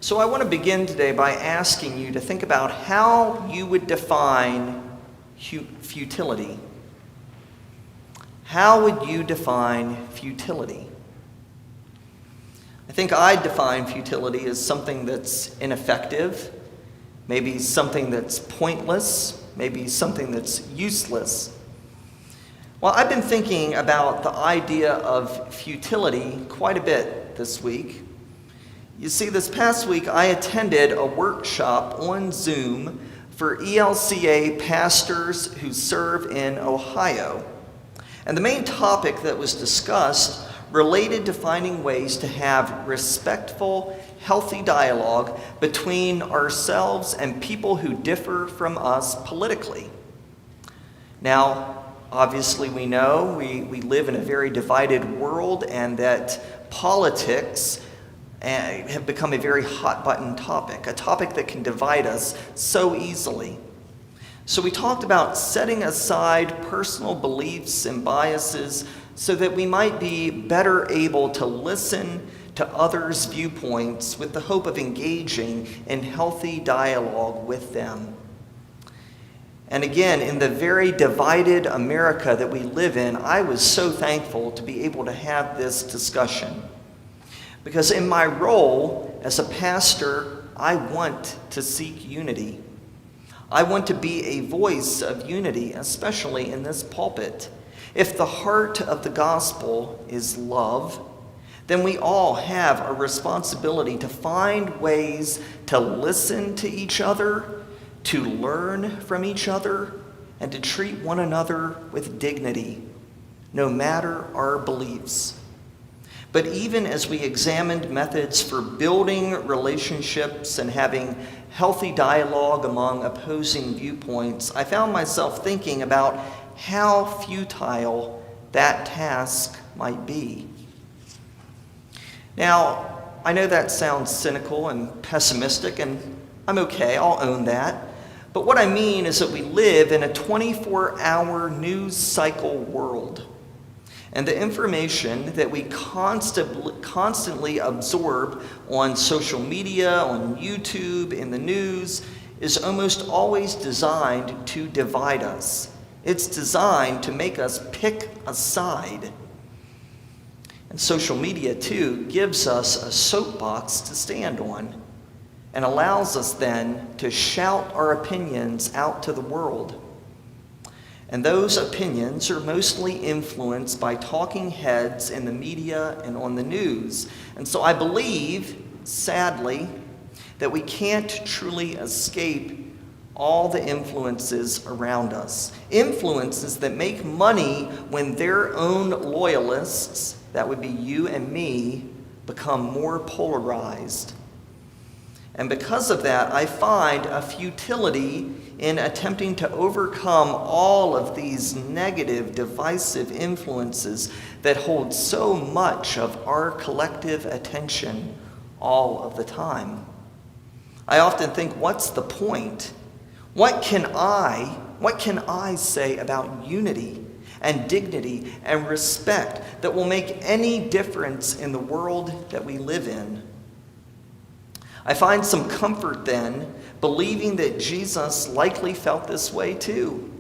So I want to begin today by asking you to think about how you would define futility. How would you define futility? I think I define futility as something that's ineffective, maybe something that's pointless, maybe something that's useless. Well, I've been thinking about the idea of futility quite a bit this week. You see, this past week I attended a workshop on Zoom for ELCA pastors who serve in Ohio. And the main topic that was discussed related to finding ways to have respectful, healthy dialogue between ourselves and people who differ from us politically. Now, obviously we know we live in a very divided world and that politics have become a very hot-button topic, a topic that can divide us so easily. So we talked about setting aside personal beliefs and biases so that we might be better able to listen to others' viewpoints with the hope of engaging in healthy dialogue with them. And again, in the very divided America that we live in, I was so thankful to be able to have this discussion. Because in my role as a pastor, I want to seek unity. I want to be a voice of unity, especially in this pulpit. If the heart of the gospel is love, then we all have a responsibility to find ways to listen to each other, to learn from each other, and to treat one another with dignity, no matter our beliefs. But even as we examined methods for building relationships and having healthy dialogue among opposing viewpoints, I found myself thinking about how futile that task might be. Now, I know that sounds cynical and pessimistic, and I'm okay, I'll own that. But what I mean is that we live in a 24-hour news cycle world. And the information that we constantly absorb on social media, on YouTube, in the news, is almost always designed to divide us. It's designed to make us pick a side. And social media, too, gives us a soapbox to stand on and allows us then to shout our opinions out to the world. And those opinions are mostly influenced by talking heads in the media and on the news. And so I believe, sadly, that we can't truly escape all the influences around us. Influences that make money when their own loyalists, that would be you and me, become more polarized. And because of that, I find a futility in attempting to overcome all of these negative, divisive influences that hold so much of our collective attention all of the time. I often think, what's the point? What can I say about unity and dignity and respect that will make any difference in the world that we live in? I find some comfort then believing that Jesus likely felt this way too.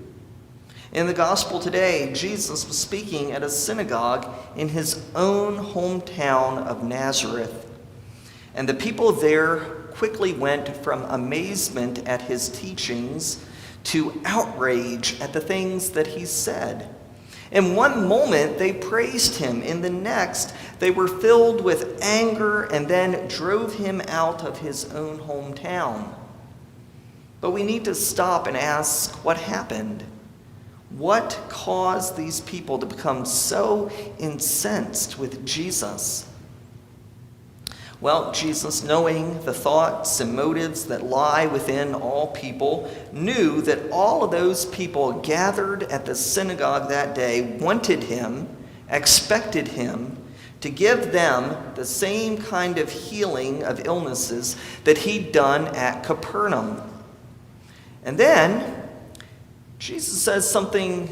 In the gospel today, Jesus was speaking at a synagogue in his own hometown of Nazareth. And the people there quickly went from amazement at his teachings to outrage at the things that he said. In one moment, they praised him. In the next, they were filled with anger and then drove him out of his own hometown. But we need to stop and ask what happened. What caused these people to become so incensed with Jesus? Well, Jesus, knowing the thoughts and motives that lie within all people, knew that all of those people gathered at the synagogue that day wanted him, expected him to give them the same kind of healing of illnesses that he'd done at Capernaum. And then Jesus says something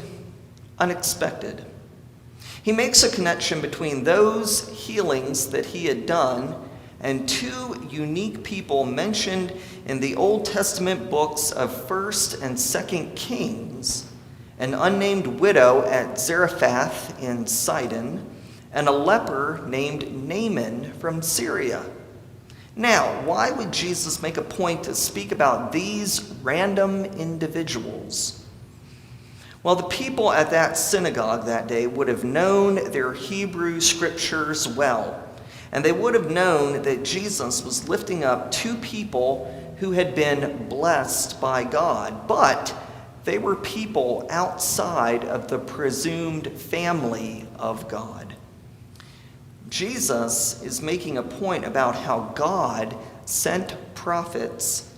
unexpected. He makes a connection between those healings that he had done and two unique people mentioned in the Old Testament books of 1st and 2nd Kings, an unnamed widow at Zarephath in Sidon, and a leper named Naaman from Syria. Now, why would Jesus make a point to speak about these random individuals? Well, the people at that synagogue that day would have known their Hebrew scriptures well, and they would have known that Jesus was lifting up two people who had been blessed by God, but they were people outside of the presumed family of God. Jesus is making a point about how God sent prophets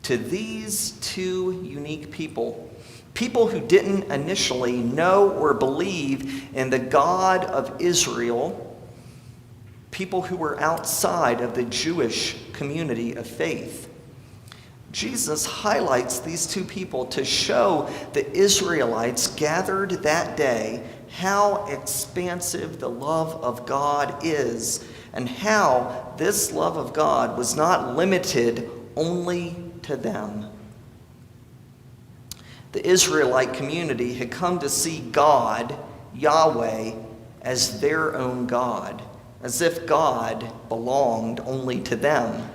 to these two unique people, people who didn't initially know or believe in the God of Israel, people who were outside of the Jewish community of faith. Jesus highlights these two people to show the Israelites gathered that day how expansive the love of God is, and how this love of God was not limited only to them. The Israelite community had come to see God, Yahweh, as their own God, as if God belonged only to them.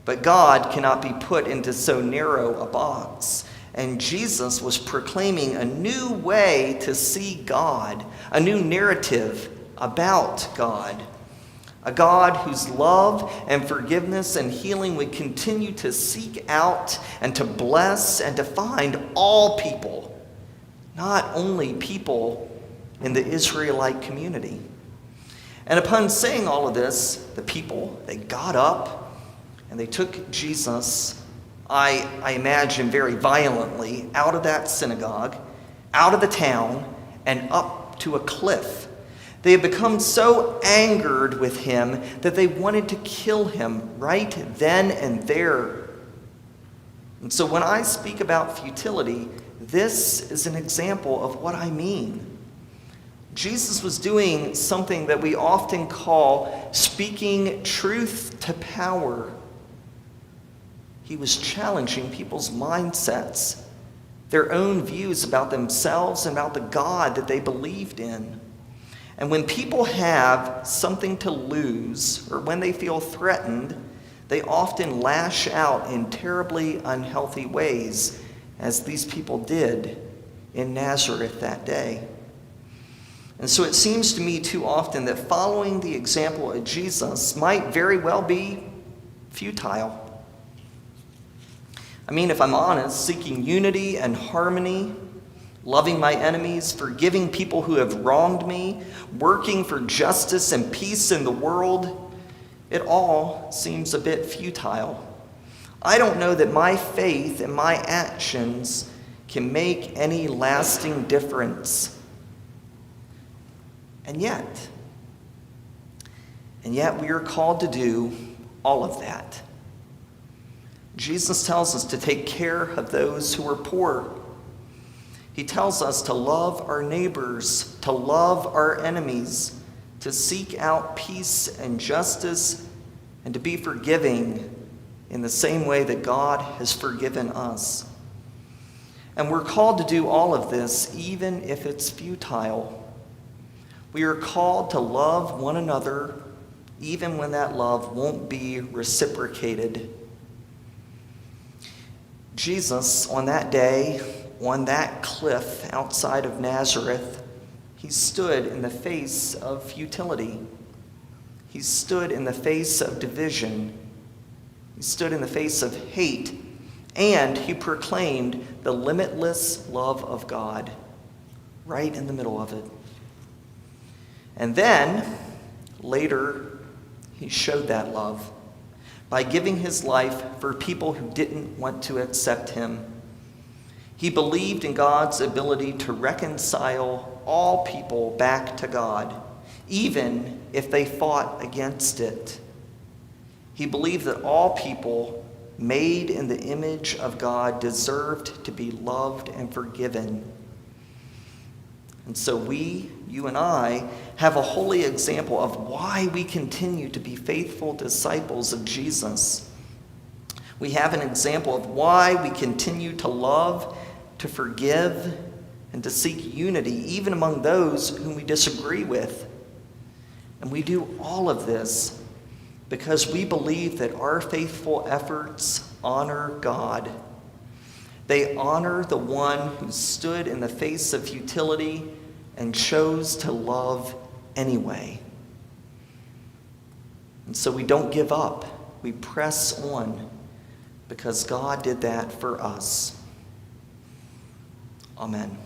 But God cannot be put into so narrow a box. And Jesus was proclaiming a new way to see God, a new narrative about God, a God whose love and forgiveness and healing would continue to seek out and to bless and to find all people, not only people in the Israelite community. And upon saying all of this, the people, they got up and they took Jesus, I imagine very violently, out of that synagogue, out of the town, and up to a cliff. They had become so angered with him that they wanted to kill him right then and there. And so when I speak about futility, this is an example of what I mean. Jesus was doing something that we often call speaking truth to power. He was challenging people's mindsets, their own views about themselves and about the God that they believed in. And when people have something to lose, or when they feel threatened, they often lash out in terribly unhealthy ways, as these people did in Nazareth that day. And so it seems to me too often that following the example of Jesus might very well be futile. I mean, if I'm honest, seeking unity and harmony, loving my enemies, forgiving people who have wronged me, working for justice and peace in the world, it all seems a bit futile. I don't know that my faith and my actions can make any lasting difference. And yet we are called to do all of that. Jesus tells us to take care of those who are poor. He tells us to love our neighbors, to love our enemies, to seek out peace and justice, and to be forgiving in the same way that God has forgiven us. And we're called to do all of this even if it's futile. We are called to love one another even when that love won't be reciprocated. Jesus, on that day, on that cliff outside of Nazareth, he stood in the face of futility. He stood in the face of division. He stood in the face of hate. And he proclaimed the limitless love of God right in the middle of it. And then, later, he showed that love by giving his life for people who didn't want to accept him. He believed in God's ability to reconcile all people back to God, even if they fought against it. He believed that all people made in the image of God deserved to be loved and forgiven. And so you and I, have a holy example of why we continue to be faithful disciples of Jesus. We have an example of why we continue to love, to forgive, and to seek unity, even among those whom we disagree with. And we do all of this because we believe that our faithful efforts honor God. They honor the one who stood in the face of futility and chose to love anyway. And so we don't give up. We press on because God did that for us. Amen.